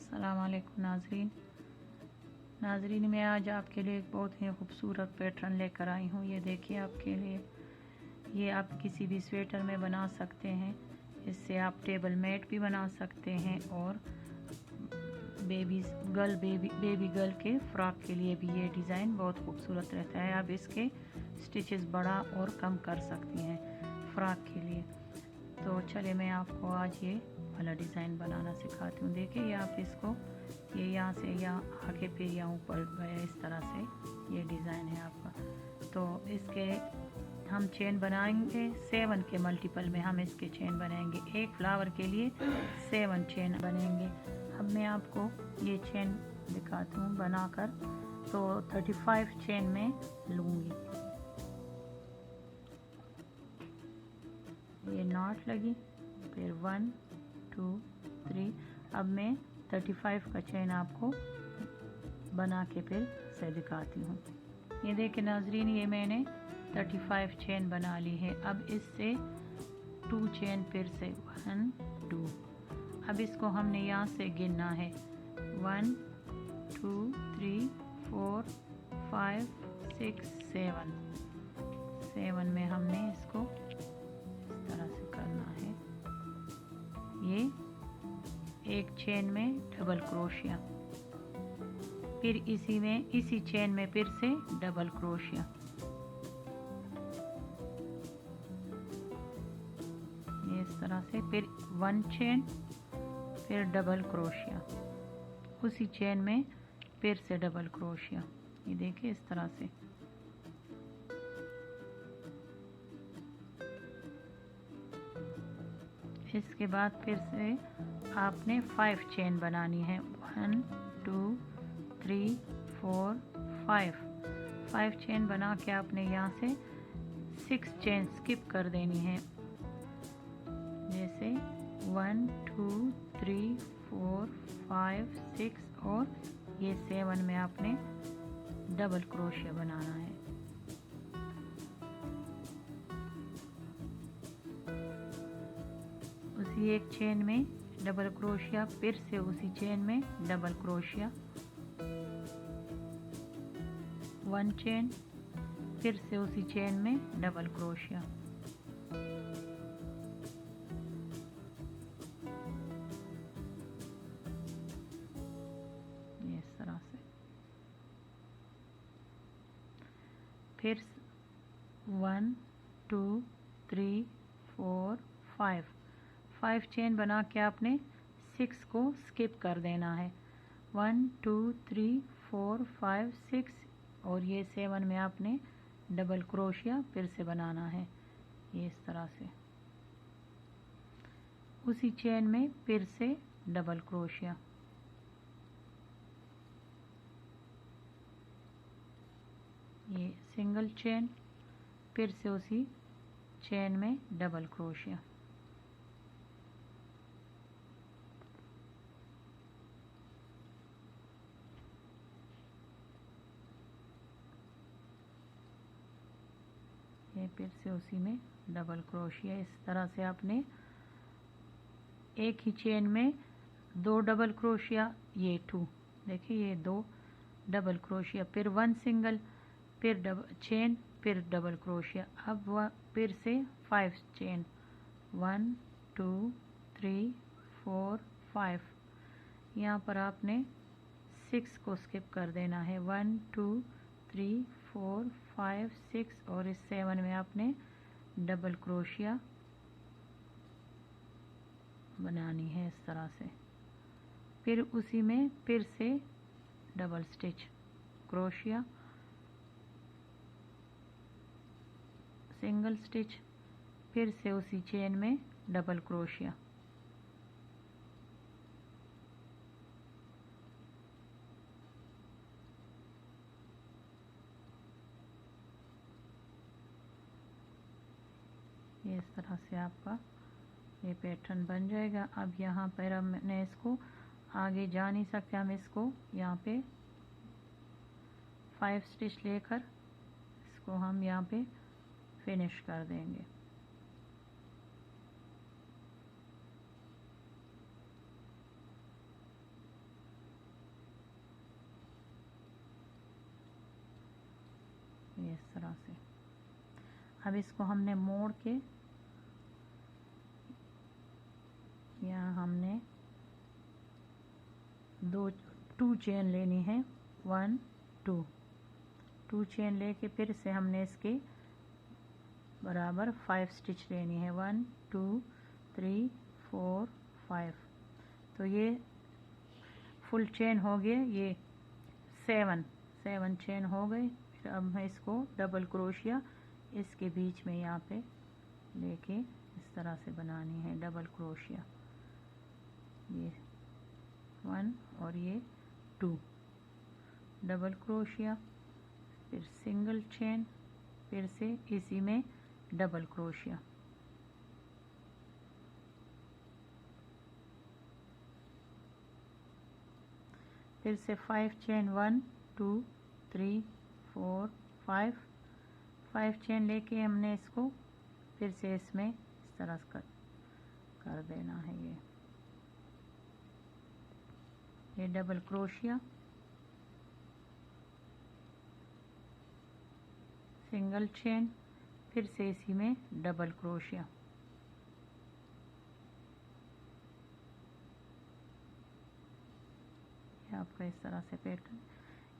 अस्सलाम वालेकुम नाजरीन, मैं आज आपके लिए एक बहुत ही खूबसूरत पैटर्न लेकर आई हूँ। ये देखिए आपके लिए, ये आप किसी भी स्वेटर में बना सकते हैं। इससे आप टेबल मैट भी बना सकते हैं और बेबी गर्ल के फ्रॉक के लिए भी ये डिज़ाइन बहुत खूबसूरत रहता है। आप इसके स्टिचेस बड़ा और कम कर सकती हैं फ्रॉक के लिए। तो चलिए मैं आपको आज ये वाला डिज़ाइन बनाना सिखाती हूँ। देखिए ये आप इसको ये यहाँ से यहाँ आके फिर यहाँ ऊपर गया, इस तरह से ये डिज़ाइन है आपका। तो इसके हम चेन बनाएंगे 7 के मल्टीपल में हम इसके चेन बनाएंगे। एक फ्लावर के लिए 7 चेन बनेंगे। अब मैं आपको ये चेन दिखाती हूँ बनाकर। तो 35 चेन में लूँगी। ये नॉट लगी, फिर 1 2 3। अब मैं 35 का चेन आपको बना के फिर से दिखाती हूँ। ये देखिए नाजरीन, ये मैंने 35 चेन बना ली है। अब इससे 2 चेन फिर से 1 2। अब इसको हमने यहाँ से गिनना है 1 2 3 4 5 6 7 में हमने इसको इस तरह से करना है। ये एक चेन में डबल क्रोशिया, फिर इसी चेन में फिर से डबल क्रोशिया, ये इस तरह से, फिर 1 चेन, फिर डबल क्रोशिया, उसी चेन में फिर से डबल क्रोशिया। ये देखिए इस तरह से। इसके बाद फिर से आपने 5 चेन बनानी है। 1 2 3 4 5 चेन बना के आपने यहाँ से 6 चेन स्किप कर देनी है। जैसे 1 2 3 4 5 6 और ये 7 में आपने डबल क्रोशिया बनाना है। उसी एक चेन में डबल क्रोशिया, फिर से उसी चेन में डबल क्रोशिया, 1 चेन, फिर से उसी चेन में डबल क्रोशिया। इस तरह से फिर 1 2 3 4 5 चेन बना के आपने 6 को स्किप कर देना है। 1 2 3 4 5 6 और ये 7 में आपने डबल क्रोशिया फिर से बनाना है। ये इस तरह से उसी चेन में फिर से डबल क्रोशिया, ये सिंगल चेन, फिर से उसी चेन में डबल क्रोशिया। ये फिर से उसी में डबल क्रोशिया। इस तरह से आपने एक ही चेन में 2 डबल क्रोशिया, ये 2, देखिए ये 2 डबल क्रोशिया, फिर 1 सिंगल, फिर डबल चेन, फिर डबल क्रोशिया। अब वह फिर से 5 चेन, 1 2 3 4 5। यहाँ पर आपने 6 को स्किप कर देना है। 1 2 3 4 5 6 और इस 7 में आपने डबल क्रोशिया बनानी है इस तरह से। फिर उसी में फिर से double stitch, crochet, single stitch, फिर से उसी चेन में डबल क्रोशिया। ये इस तरह से आपका ये पैटर्न बन जाएगा। अब यहाँ पर हमने इसको आगे जा नहीं सकते, हम इसको यहाँ पे 5 स्टिच लेकर इसको हम यहाँ पे फिनिश कर देंगे। तरह से। अब इसको हमने मोड़ के यहाँ हमने टू चेन लेनी है, 1 2 चेन लेके फिर से हमने इसके बराबर 5 स्टिच लेनी है, 1 2 3 4 5। तो ये फुल चेन हो गए, ये 7 चेन हो गए। फिर अब मैं इसको डबल क्रोशिया इसके बीच में यहाँ पे लेके इस तरह से बनानी है डबल क्रोशिया, ये 1 और ये 2 डबल क्रोशिया, फिर सिंगल चेन, फिर से इसी में डबल क्रोशिया। फिर से 5 चेन, 1 2 3 4 5 चेन लेके हमने इसको फिर से इसमें इस तरह कर देना है। ये डबल क्रोशिया, सिंगल चेन, फिर से इसी में डबल क्रोशिया। ये आपका इस तरह से पैटर्न,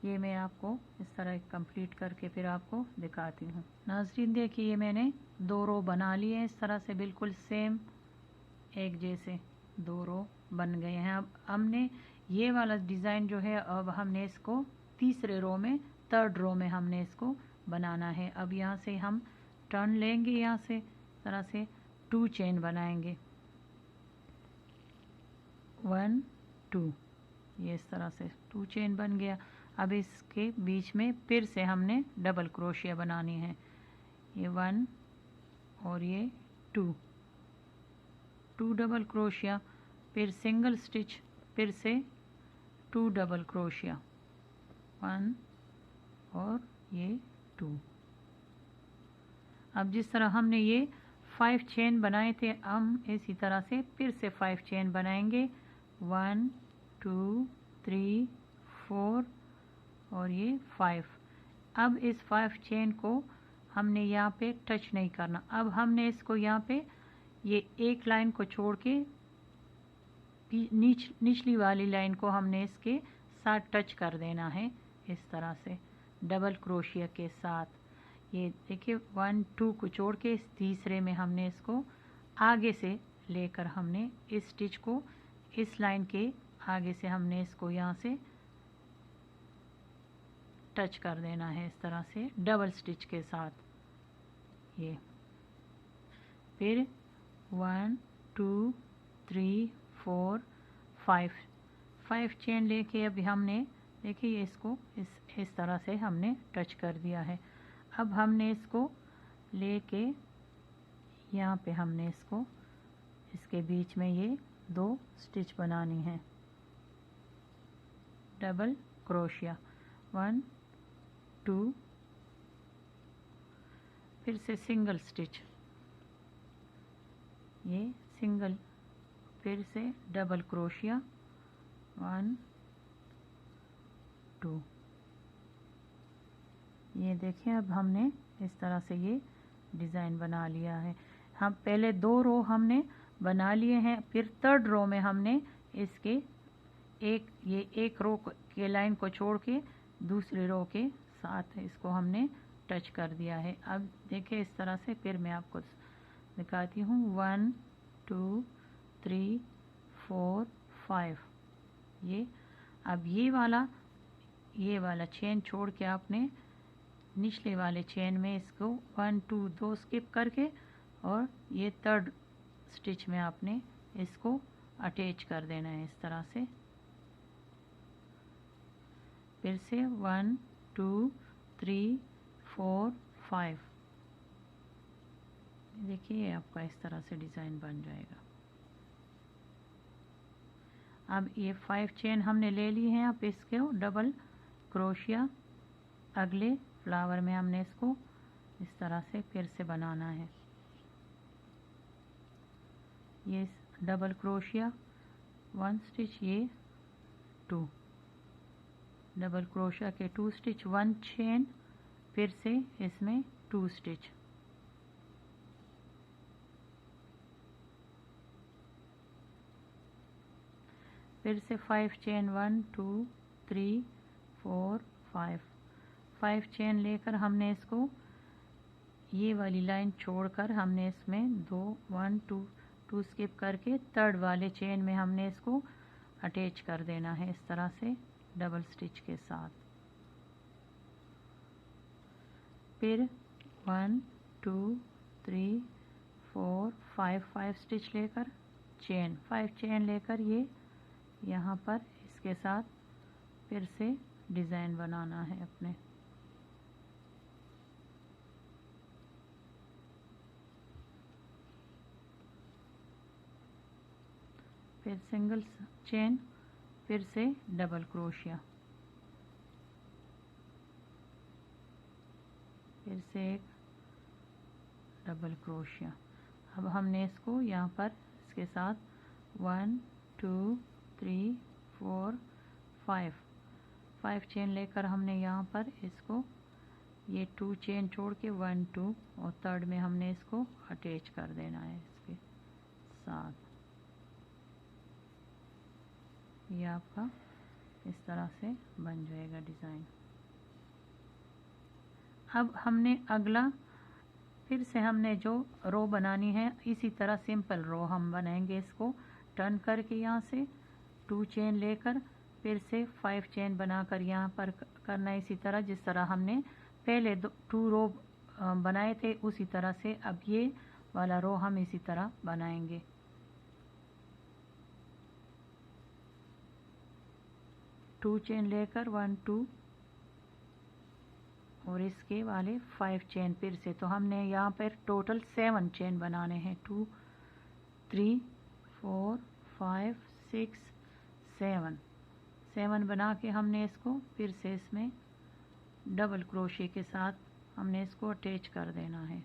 ये मैं आपको इस तरह कंप्लीट करके फिर आपको दिखाती हूँ। नाज़रीन देखिए, ये मैंने 2 रो बना लिए हैं इस तरह से, बिल्कुल सेम एक जैसे 2 रो बन गए हैं। अब हमने ये वाला डिज़ाइन जो है, अब हमने इसको तीसरे रो में, थर्ड रो में हमने इसको बनाना है। अब यहाँ से हम टर्न लेंगे, यहाँ से इस तरह से 2 चेन बनाएंगे, 1 2, ये इस तरह से 2 चेन बन गया। अब इसके बीच में फिर से हमने डबल क्रोशिया बनानी है, ये 1 और ये 2 डबल क्रोशिया, फिर सिंगल स्टिच, फिर से 2 डबल क्रोशिया, 1 और ये 2। अब जिस तरह हमने ये 5 चेन बनाए थे, हम इसी तरह से फिर से 5 चेन बनाएंगे, 1 2 3 4 और ये 5। अब इस 5 चेन को हमने यहाँ पे टच नहीं करना। अब हमने इसको यहाँ पे ये एक लाइन को छोड़ के निचली वाली लाइन को हमने इसके साथ टच कर देना है इस तरह से डबल क्रोशिया के साथ। ये देखिए 1 2 को छोड़ के इस तीसरे में हमने इसको आगे से लेकर हमने इस स्टिच को इस लाइन के आगे से हमने इसको यहाँ से टच कर देना है इस तरह से डबल स्टिच के साथ। ये फिर 1 2 3 4 5 चेन लेके अभी हमने देखिए इसको इस तरह से हमने टच कर दिया है। अब हमने इसको लेके यहाँ पे हमने इसको इसके बीच में ये 2 स्टिच बनानी है, डबल क्रोशिया, 1 2, फिर से सिंगल स्टिच, ये सिंगल, फिर से डबल क्रोशिया, 1 2। ये देखिए अब हमने इस तरह से ये डिज़ाइन बना लिया है। हम पहले 2 रो हमने बना लिए हैं, फिर थर्ड रो में हमने इसके एक रो के लाइन को छोड़ के दूसरे रो के साथ इसको हमने टच कर दिया है। अब देखिए इस तरह से फिर मैं आपको दिखाती हूँ, 1 2 3 4 5। ये अब ये वाला चेन छोड़ के आपने निचले वाले चेन में इसको 1 2 2 स्किप करके और ये थर्ड स्टिच में आपने इसको अटैच कर देना है इस तरह से। फिर से 1 2 3 4 5। देखिए आपका इस तरह से डिज़ाइन बन जाएगा। अब ये 5 चेन हमने ले ली हैं, अब इसके डबल क्रोशिया अगले फ्लावर में हमने इसको इस तरह से फिर से बनाना है। ये डबल क्रोशिया 1 स्टिच, ये 2 डबल क्रोशिया के 2 स्टिच, 1 चेन, फिर से इसमें 2 स्टिच, फिर से 5 चेन 1 2 3 4 5 चेन लेकर हमने इसको ये वाली लाइन छोड़कर हमने इसमें 1 2 स्किप करके थर्ड वाले चेन में हमने इसको अटैच कर देना है इस तरह से डबल स्टिच के साथ। फिर 1 2 3 4 5 स्टिच लेकर चेन 5 चेन लेकर ये यहाँ पर इसके साथ फिर से डिज़ाइन बनाना है अपने। फिर सिंगल चेन, फिर से डबल क्रोशिया, फिर से एक डबल क्रोशिया। अब हमने इसको यहाँ पर इसके साथ 1 2 3 4 5 चेन लेकर हमने यहाँ पर इसको ये 2 चेन छोड़ के 1 2 और थर्ड में हमने इसको अटैच कर देना है इसके साथ। ये आपका इस तरह से बन जाएगा डिज़ाइन। अब हमने अगला फिर से हमने जो रो बनानी है इसी तरह सिंपल रो हम बनाएंगे। इसको टर्न करके यहाँ से 2 चेन लेकर फिर से 5 चेन बनाकर यहाँ पर करना है इसी तरह जिस तरह हमने पहले 2 रो बनाए थे उसी तरह से अब ये वाला रो हम इसी तरह बनाएंगे। टू चेन लेकर 1 2 और इसके वाले 5 चेन फिर से, तो हमने यहाँ पर टोटल 7 चेन बनाने हैं। 2 3 4 5 6 7 बना के हमने इसको फिर से इसमें डबल क्रोशे के साथ हमने इसको अटैच कर देना है।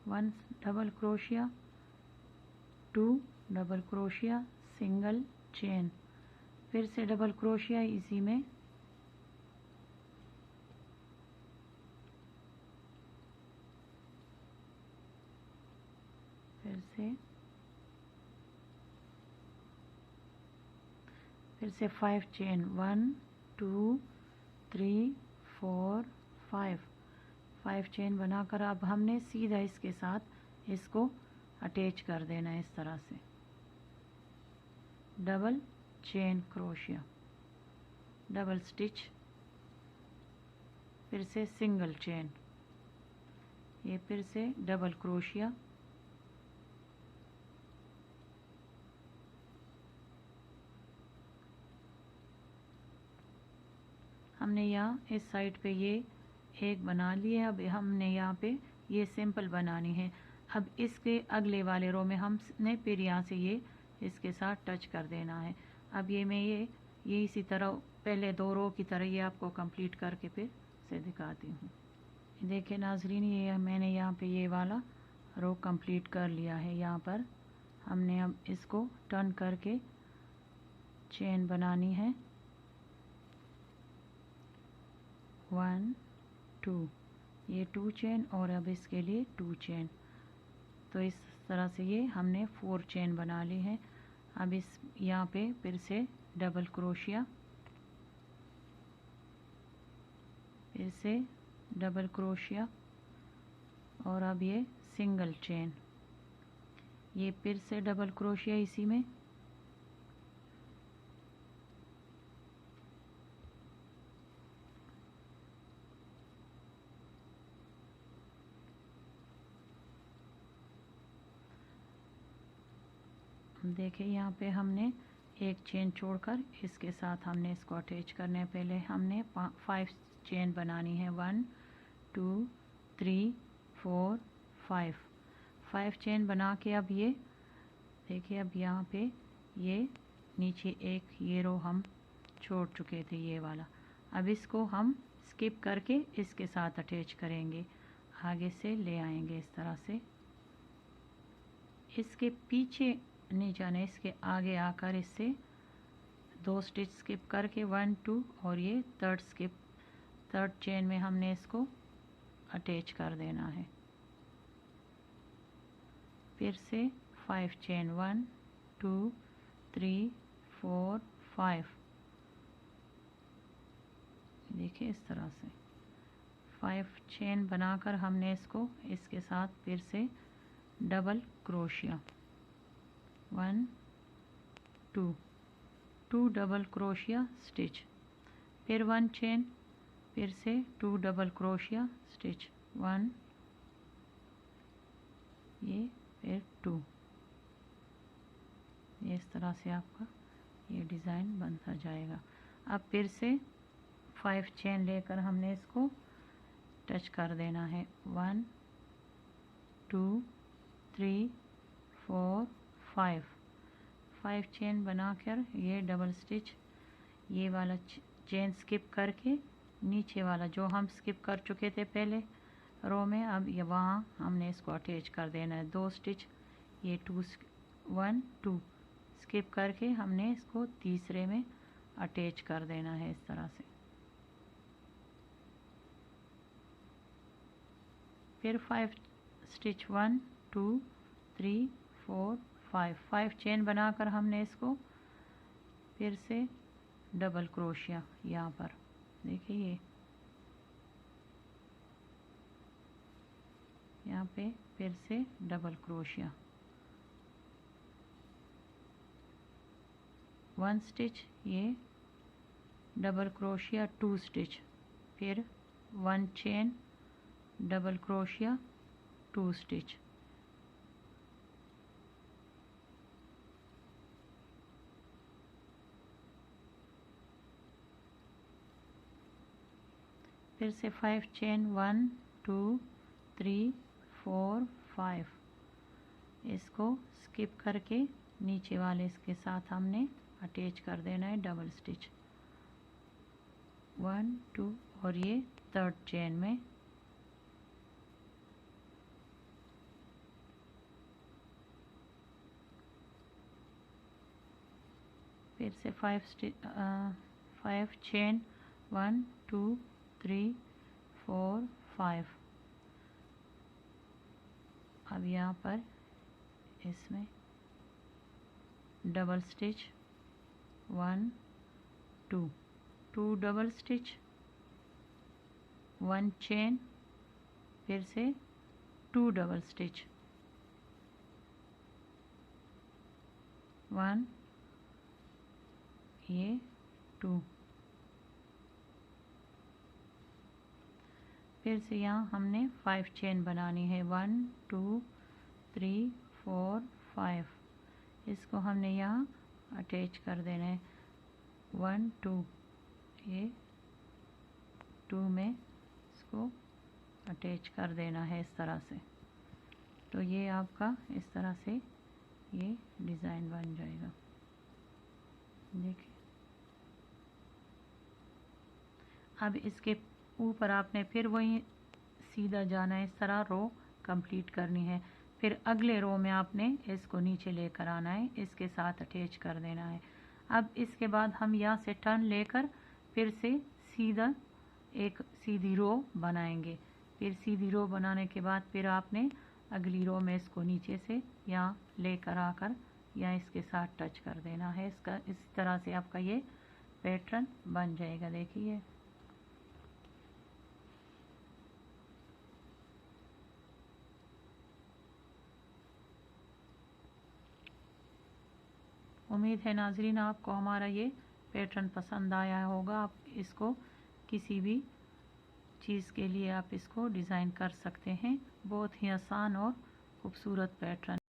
One double crochet, 2 double crochet, single chain, फिर से डबल क्रोशिया इसी में, फिर से 5 चेन 1 2 3 4 5 चेन बनाकर अब हमने सीधा इसके साथ इसको अटैच कर देना है इस तरह से। Double chain crochet, double stitch, फिर से सिंगल चेन, ये फिर से डबल क्रोशिया, हमने यहाँ इस साइड पे ये एक बना लिए। अब हमने यहाँ पे ये सिंपल बनानी है। अब इसके अगले वाले रो में हमने फिर यहाँ से ये इसके साथ टच कर देना है। अब ये मैं ये इसी तरह पहले 2 रो की तरह ये आपको कंप्लीट करके फिर से दिखाती हूँ। देखिए नाजरीन, ये मैंने यहाँ पे ये वाला रो कंप्लीट कर लिया है। यहाँ पर हमने अब इसको टर्न करके चेन बनानी है 1 2, ये 2 चेन और अब इसके लिए 2 चेन, तो इस तरह से ये हमने 4 चेन बना ली है। अब इस यहाँ पे फिर से डबल क्रोशिया, फिर से डबल क्रोशिया और अब ये सिंगल चेन, ये फिर से डबल क्रोशिया इसी में, देखिए यहाँ पे हमने एक चेन छोड़कर इसके साथ हमने इसको अटैच करना है। पहले हमने 5 चेन बनानी है 1 2 3 4 5 चेन बना के अब ये देखिए, अब यहाँ पे ये नीचे एक ये रो हम छोड़ चुके थे ये वाला, अब इसको हम स्किप करके इसके साथ अटैच करेंगे। आगे से ले आएंगे इस तरह से। इसके पीछे नहीं जाना, इसके आगे आकर इससे 2 स्टिच स्किप करके 1 2 और ये थर्ड चेन में हमने इसको अटैच कर देना है। फिर से 5 चेन 1 2 3 4 5, देखिए इस तरह से 5 चेन बनाकर हमने इसको इसके साथ फिर से double crochet 1 2 double crochet stitch, फिर 1 चेन, फिर से 2 डबल क्रोशिया स्टिच 1, ये फिर 2, ये इस तरह से आपका ये डिज़ाइन बनता जाएगा। अब फिर से 5 चेन लेकर हमने इसको टच कर देना है 1 2 3 4 5 चेन बनाकर ये डबल स्टिच, ये वाला चेन स्किप करके नीचे वाला जो हम स्किप कर चुके थे पहले रो में, अब ये वहाँ हमने इसको अटैच कर देना है 2 स्टिच, ये 1 2 स्किप करके हमने इसको तीसरे में अटैच कर देना है इस तरह से। फिर 5 स्टिच 1 2 3 4 5 चेन बनाकर हमने इसको फिर से डबल क्रोशिया यहाँ पर देखिए, ये यहाँ पे फिर से डबल क्रोशिया 1 स्टिच, ये डबल क्रोशिया 2 स्टिच, फिर 1 चेन डबल क्रोशिया 2 स्टिच, फिर से 5 चेन 1 2 3 4 5, इसको स्किप करके नीचे वाले इसके साथ हमने अटैच कर देना है डबल स्टिच 1 2 और ये थर्ड चेन में फिर से 5 चेन 1 2 3 4 5। अब यहाँ पर इसमें double stitch 1 2 double stitch 1 chain, फिर से 2 डबल स्टिच 1, ये 2, फिर से यहाँ हमने 5 चेन बनानी है 1 2 3 4 5, इसको हमने यहाँ अटैच कर देना है 1 2, ये 2 में इसको अटैच कर देना है इस तरह से। तो ये आपका इस तरह से ये डिज़ाइन बन जाएगा, देखिए। अब इसके ऊपर आपने फिर वही सीधा जाना है, इस तरह रो कंप्लीट करनी है, फिर अगले रो में आपने इसको नीचे लेकर आना है, इसके साथ अटैच कर देना है। अब इसके बाद हम यहाँ से टर्न लेकर फिर से सीधा एक सीधी रो बनाएंगे, फिर सीधी रो बनाने के बाद फिर आपने अगली रो में इसको नीचे से यहाँ लेकर आकर यहाँ इसके साथ टच कर देना है। इसका इस तरह से आपका ये पैटर्न बन जाएगा, देखिए। उम्मीद है नाजरीन आपको हमारा ये पैटर्न पसंद आया होगा। आप इसको किसी भी चीज़ के लिए आप इसको डिज़ाइन कर सकते हैं। बहुत ही आसान और ख़ूबसूरत पैटर्न।